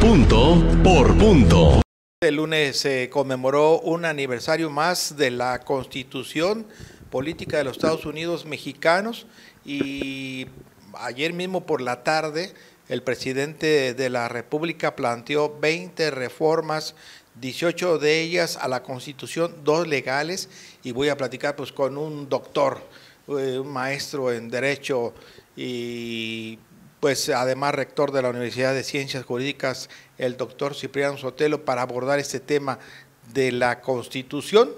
Punto por punto. El lunes se conmemoró un aniversario más de la Constitución Política de los Estados Unidos Mexicanos y ayer mismo por la tarde el presidente de la República planteó 20 reformas, 18 de ellas a la Constitución, 2 legales, y voy a platicar pues con un doctor, un maestro en Derecho y pues además rector de la Universidad de Ciencias Jurídicas, el doctor Cipriano Sotelo, para abordar este tema de la Constitución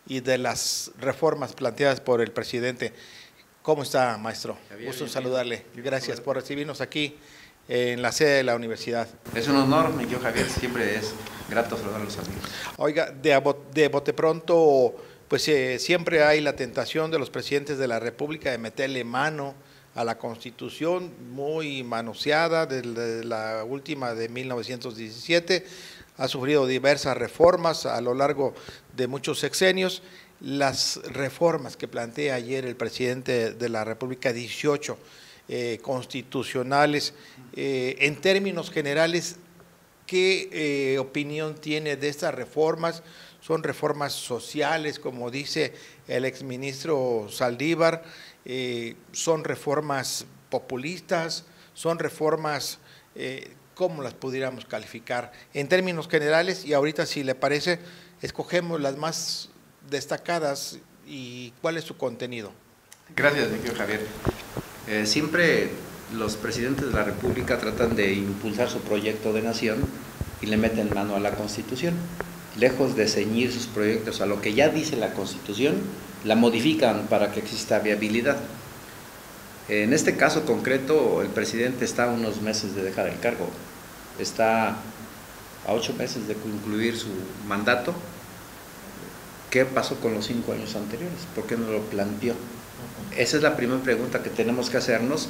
y de las reformas planteadas por el presidente. ¿Cómo está, maestro? Javier, Gusto en saludarle. Gracias por recibirnos aquí en la sede de la universidad. Es un honor, mi querido Javier, siempre es grato saludar a los amigos. Oiga, de bote pronto, pues siempre hay la tentación de los presidentes de la República de meterle mano a la Constitución, muy manoseada, desde la última de 1917, ha sufrido diversas reformas a lo largo de muchos sexenios. Las reformas que plantea ayer el presidente de la República, 18 constitucionales, en términos generales, ¿qué opinión tiene de estas reformas? ¿Son reformas sociales, como dice el exministro Saldívar? ¿Son reformas populistas? ¿Son reformas, cómo las pudiéramos calificar? En términos generales, y ahorita si le parece, escogemos las más destacadas y cuál es su contenido. Gracias, mi querido Javier. Siempre los presidentes de la República tratan de impulsar su proyecto de nación y le meten mano a la Constitución. Lejos de ceñir sus proyectos a lo que ya dice la Constitución, la modifican para que exista viabilidad. En este caso concreto, el presidente está a unos meses de dejar el cargo, está a 8 meses de concluir su mandato. ¿Qué pasó con los 5 años anteriores? ¿Por qué no lo planteó? Esa es la primera pregunta que tenemos que hacernos,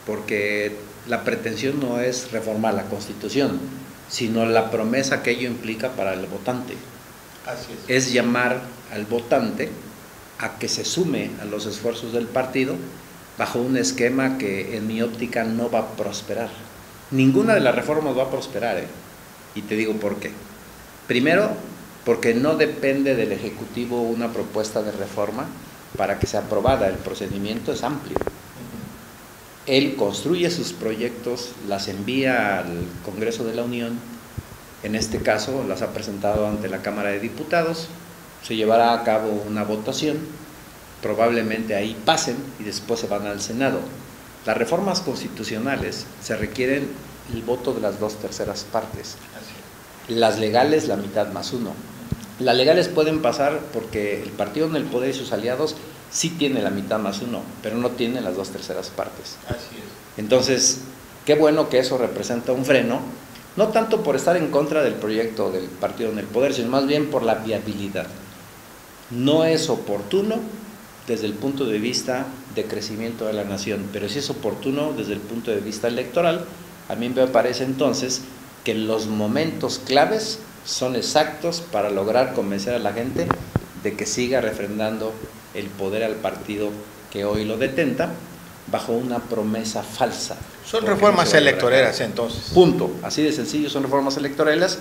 porque la pretensión no es reformar la Constitución, sino la promesa que ello implica para el votante. Así es. Es llamar al votante a que se sume a los esfuerzos del partido bajo un esquema que en mi óptica no va a prosperar. Ninguna de las reformas va a prosperar, y te digo por qué. Primero, porque no depende del Ejecutivo una propuesta de reforma para que sea aprobada. El procedimiento es amplio. Él construye sus proyectos, las envía al Congreso de la Unión, en este caso las ha presentado ante la Cámara de Diputados, se llevará a cabo una votación, probablemente ahí pasen y después se van al Senado. Las reformas constitucionales se requieren el voto de las 2/3 partes, las legales la mitad más 1. Las legales pueden pasar porque el partido en el poder y sus aliados sí tiene la mitad más 1, pero no tiene las 2/3 partes. Así es. Entonces, qué bueno que eso representa un freno, no tanto por estar en contra del proyecto del partido en el poder, sino más bien por la viabilidad. No es oportuno desde el punto de vista de crecimiento de la nación, pero sí es oportuno desde el punto de vista electoral. A mí me parece entonces que los momentos claves son exactos para lograr convencer a la gente de que siga refrendando el poder al partido que hoy lo detenta bajo una promesa falsa. Son reformas electoreras entonces. Punto, así de sencillo, son reformas electorales,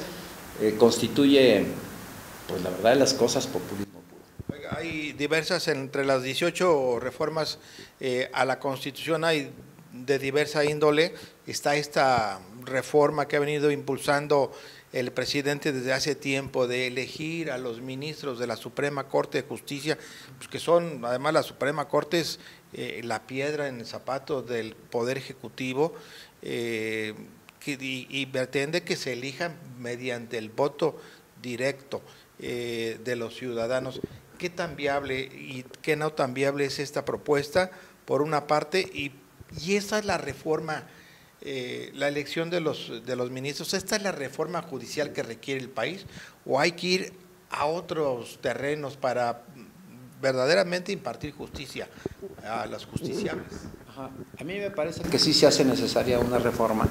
constituye, pues la verdad de las cosas, populismo puro. Oiga, hay diversas, entre las 18 reformas a la Constitución hay de diversa índole. Está esta reforma que ha venido impulsando el presidente desde hace tiempo de elegir a los ministros de la Suprema Corte de Justicia, pues que son, además la Suprema Corte es la piedra en el zapato del Poder Ejecutivo, y pretende que se elijan mediante el voto directo de los ciudadanos. ¿Qué tan viable y qué no tan viable es esta propuesta, por una parte, y esa es la reforma, la elección de los ministros? ¿Esta es la reforma judicial que requiere el país o hay que ir a otros terrenos para verdaderamente impartir justicia a los justiciables? Ajá. A mí me parece que sí se hace necesaria una reforma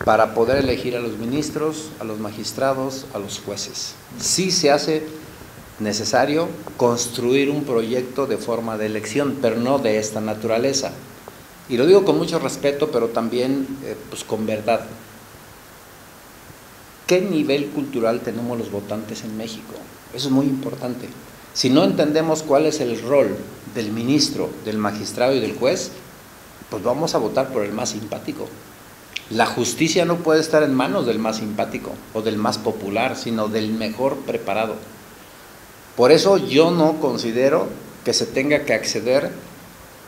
para poder elegir a los ministros, a los magistrados, a los jueces. Sí se hace necesario construir un proyecto de forma de elección, pero no de esta naturaleza. Y lo digo con mucho respeto, pero también pues con verdad. qué nivel cultural tenemos los votantes en México. Eso es muy importante. Si no entendemos cuál es el rol del ministro, del magistrado y del juez, pues vamos a votar por el más simpático. La justicia no puede estar en manos del más simpático o del más popular, sino del mejor preparado. Por eso yo no considero que se tenga que acceder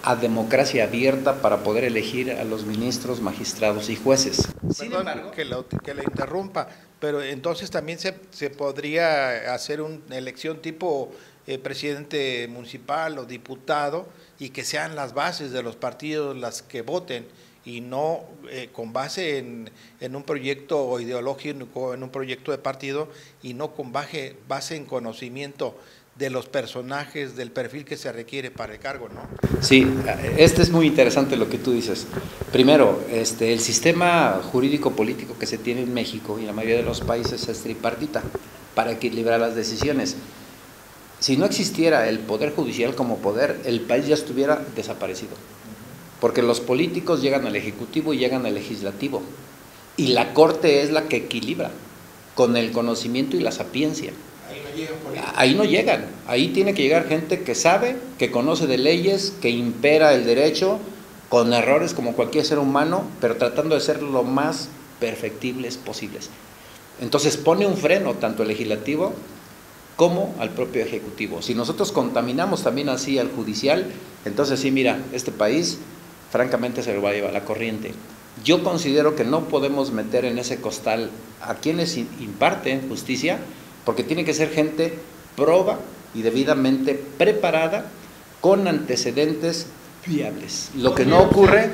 a democracia abierta para poder elegir a los ministros, magistrados y jueces. Sin embargo, que la interrumpa, pero entonces también se podría hacer una elección tipo presidente municipal o diputado, y que sean las bases de los partidos las que voten, y no con base en un proyecto ideológico, en un proyecto de partido, y no con base en conocimiento de los personajes, del perfil que se requiere para el cargo, ¿no? Sí, es muy interesante lo que tú dices. Primero, el sistema jurídico-político que se tiene en México y en la mayoría de los países es tripartita, para equilibrar las decisiones. Si no existiera el poder judicial como poder, el país ya estuviera desaparecido. Porque los políticos llegan al ejecutivo y llegan al legislativo. Y la corte es la que equilibra con el conocimiento y la sapiencia. Ahí no llegan, ahí tiene que llegar gente que sabe, que conoce de leyes, que impera el derecho, con errores como cualquier ser humano, pero tratando de ser lo más perfectibles posibles. Entonces pone un freno tanto al legislativo como al propio ejecutivo. Si nosotros contaminamos también así al judicial, entonces sí, mira, este país francamente se lo va a llevar la corriente. Yo considero que no podemos meter en ese costal a quienes imparten justicia, porque tiene que ser gente proba y debidamente preparada, con antecedentes fiables. Lo que no ocurre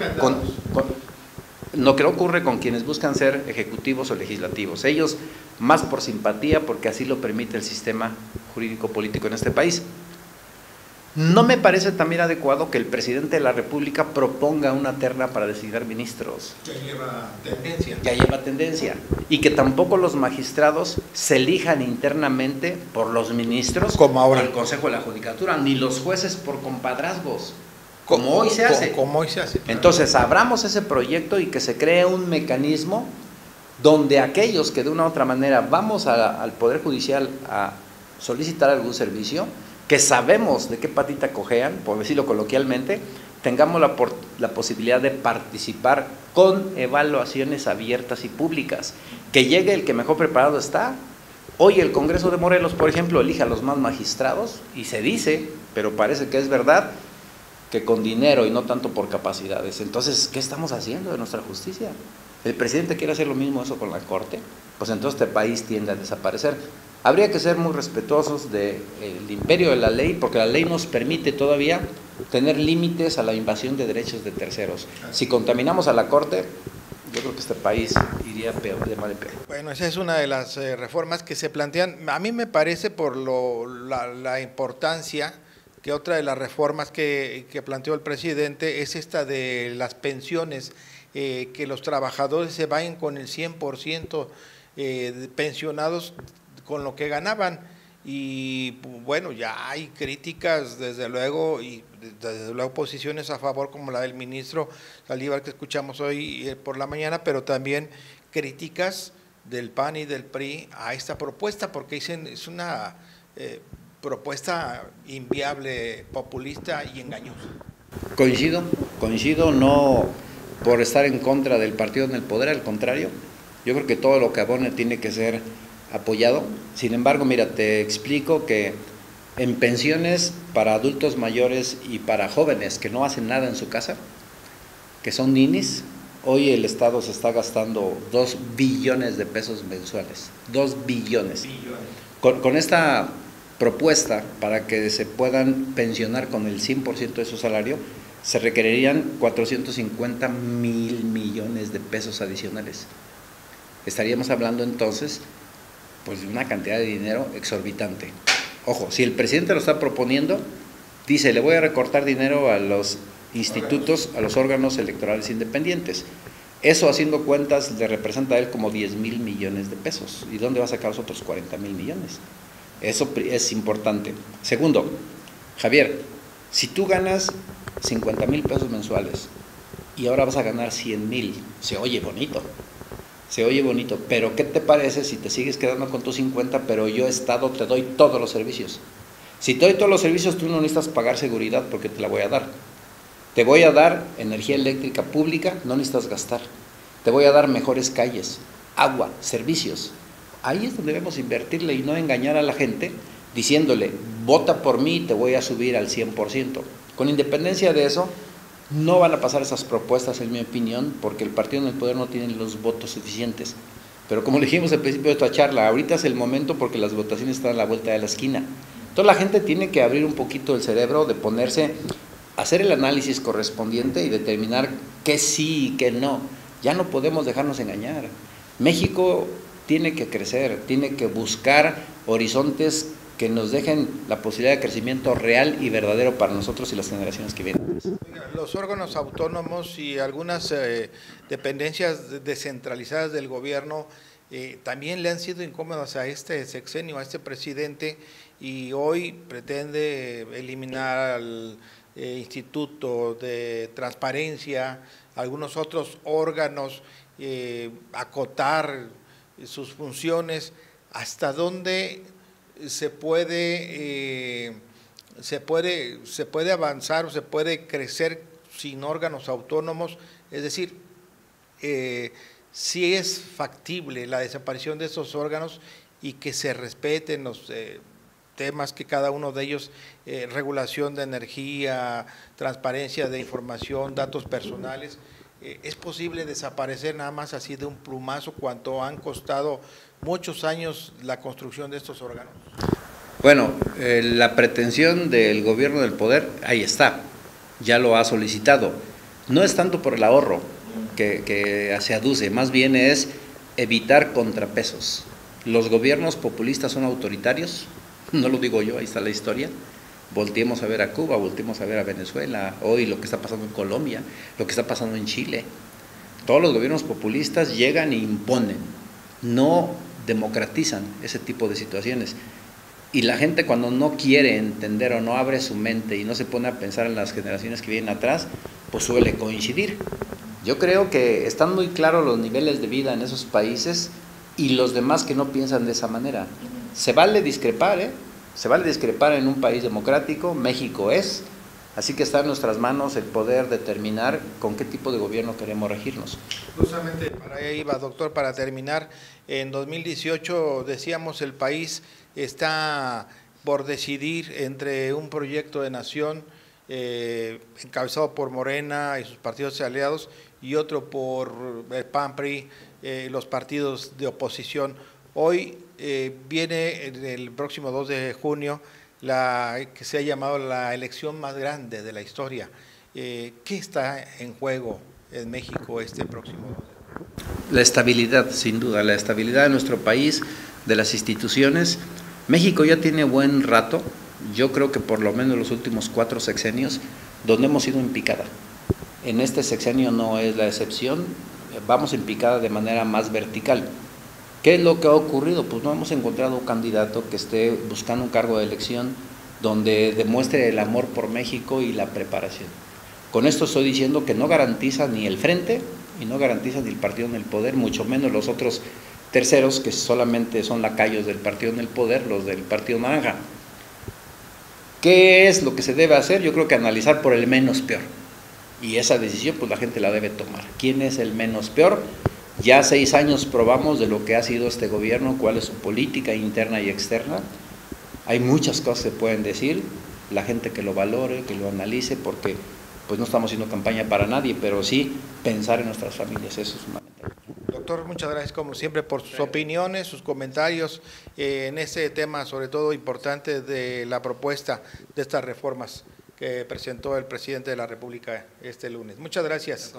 con quienes buscan ser ejecutivos o legislativos. Ellos más por simpatía, porque así lo permite el sistema jurídico-político en este país. No me parece también adecuado que el presidente de la República proponga una terna para designar ministros. Ya lleva tendencia. Y que tampoco los magistrados se elijan internamente por los ministros, como ahora el Consejo de la Judicatura, ni los jueces por compadrazgos, como hoy se hace. Como hoy se hace. Claro. Entonces, abramos ese proyecto y que se cree un mecanismo donde aquellos que de una u otra manera vamos al Poder Judicial a solicitar algún servicio, que sabemos de qué patita cojean, por decirlo coloquialmente, tengamos la posibilidad de participar con evaluaciones abiertas y públicas, que llegue el que mejor preparado está. Hoy el Congreso de Morelos, por ejemplo, elige a los más magistrados, y se dice, pero parece que es verdad, que con dinero y no tanto por capacidades. Entonces, ¿qué estamos haciendo de nuestra justicia? ¿El presidente quiere hacer lo mismo eso con la Corte? Pues entonces este país tiende a desaparecer. Habría que ser muy respetuosos del imperio de la ley, porque la ley nos permite todavía tener límites a la invasión de derechos de terceros. Si contaminamos a la Corte, yo creo que este país iría peor, de mal en peor. Bueno, esa es una de las reformas que se plantean. A mí me parece, por la importancia, que otra de las reformas que planteó el presidente es esta de las pensiones, que los trabajadores se vayan con el 100% pensionados con lo que ganaban. Y bueno, ya hay críticas desde luego, y desde luego posiciones a favor, como la del ministro Saldívar que escuchamos hoy por la mañana, pero también críticas del PAN y del PRI a esta propuesta, porque dicen es una propuesta inviable, populista y engañosa. Coincido, no por estar en contra del partido en el poder, al contrario, yo creo que todo lo que abone tiene que ser apoyado. Sin embargo, mira, te explico que en pensiones para adultos mayores y para jóvenes que no hacen nada en su casa, que son ninis, hoy el Estado se está gastando 2 billones de pesos mensuales, 2 billones. Con esta propuesta, para que se puedan pensionar con el 100% de su salario, se requerirían 450 mil millones de pesos adicionales. Estaríamos hablando entonces pues de una cantidad de dinero exorbitante. Ojo, si el presidente lo está proponiendo, dice, le voy a recortar dinero a los institutos, a los órganos electorales independientes. Eso, haciendo cuentas, le representa a él como 10 mil millones de pesos. ¿Y dónde va a sacar los otros 40 mil millones? Eso es importante. Segundo, Javier, si tú ganas 50 mil pesos mensuales y ahora vas a ganar 100 mil, se oye bonito, Se oye bonito, pero ¿qué te parece si te sigues quedando con tus 50, pero yo Estado te doy todos los servicios? Si te doy todos los servicios, tú no necesitas pagar seguridad porque te la voy a dar. Te voy a dar energía eléctrica pública, no necesitas gastar. Te voy a dar mejores calles, agua, servicios. Ahí es donde debemos invertirle y no engañar a la gente diciéndole, vota por mí y te voy a subir al 100%. Con independencia de eso, no van a pasar esas propuestas, en mi opinión, porque el partido en el poder no tiene los votos suficientes. Pero como dijimos al principio de esta charla, ahorita es el momento porque las votaciones están a la vuelta de la esquina. Entonces la gente tiene que abrir un poquito el cerebro, de ponerse, hacer el análisis correspondiente y determinar qué sí y qué no. Ya no podemos dejarnos engañar. México tiene que crecer, tiene que buscar horizontes que nos dejen la posibilidad de crecimiento real y verdadero para nosotros y las generaciones que vienen. Los órganos autónomos y algunas dependencias descentralizadas del gobierno también le han sido incómodas a este sexenio, a este presidente, y hoy pretende eliminar al Instituto de Transparencia, algunos otros órganos, acotar sus funciones. ¿Hasta dónde se puede avanzar o se puede crecer sin órganos autónomos? Es decir, si es factible la desaparición de esos órganos y que se respeten los temas que cada uno de ellos, regulación de energía, transparencia de información, datos personales. ¿Es posible desaparecer nada más así de un plumazo cuánto han costado muchos años la construcción de estos órganos? Bueno, la pretensión del gobierno del poder, ahí está, ya lo ha solicitado. No es tanto por el ahorro que se aduce, más bien es evitar contrapesos. Los gobiernos populistas son autoritarios, no lo digo yo, ahí está la historia. Volteemos a ver a Cuba, volteemos a ver a Venezuela, hoy lo que está pasando en Colombia, lo que está pasando en Chile. Todos los gobiernos populistas llegan e imponen, no democratizan ese tipo de situaciones. Y la gente, cuando no quiere entender o no abre su mente y no se pone a pensar en las generaciones que vienen atrás, pues suele coincidir. Yo creo que están muy claros los niveles de vida en esos países y los demás que no piensan de esa manera. Se vale discrepar, se vale discrepar en un país democrático, México es, así que está en nuestras manos el poder determinar con qué tipo de gobierno queremos regirnos. Justamente para ahí iba, doctor, para terminar. En 2018 decíamos el país está por decidir entre un proyecto de nación encabezado por Morena y sus partidos aliados y otro por el PAN, PRI, los partidos de oposición. Hoy viene el próximo 2 de junio que se ha llamado la elección más grande de la historia. ¿Qué está en juego en México este próximo 2 de junio? La estabilidad, sin duda, la estabilidad de nuestro país, de las instituciones. México ya tiene buen rato, yo creo que por lo menos los últimos 4 sexenios, donde hemos ido en picada. En este sexenio no es la excepción, vamos en picada de manera más vertical. ¿Qué es lo que ha ocurrido? Pues no hemos encontrado un candidato que esté buscando un cargo de elección donde demuestre el amor por México y la preparación. Con esto estoy diciendo que no garantiza ni el Frente y no garantiza ni el partido en el poder, mucho menos los otros terceros que solamente son lacayos del partido en el poder, los del Partido Naranja. ¿Qué es lo que se debe hacer? Yo creo que analizar por el menos peor. Y esa decisión pues la gente la debe tomar. ¿Quién es el menos peor? Ya 6 años probamos de lo que ha sido este gobierno, cuál es su política interna y externa. Hay muchas cosas que se pueden decir, la gente que lo valore, que lo analice, porque pues no estamos haciendo campaña para nadie, pero sí pensar en nuestras familias, eso es fundamental. Doctor, muchas gracias como siempre por sus opiniones, sus comentarios en este tema, sobre todo importante de la propuesta de estas reformas que presentó el presidente de la República este lunes. Muchas gracias.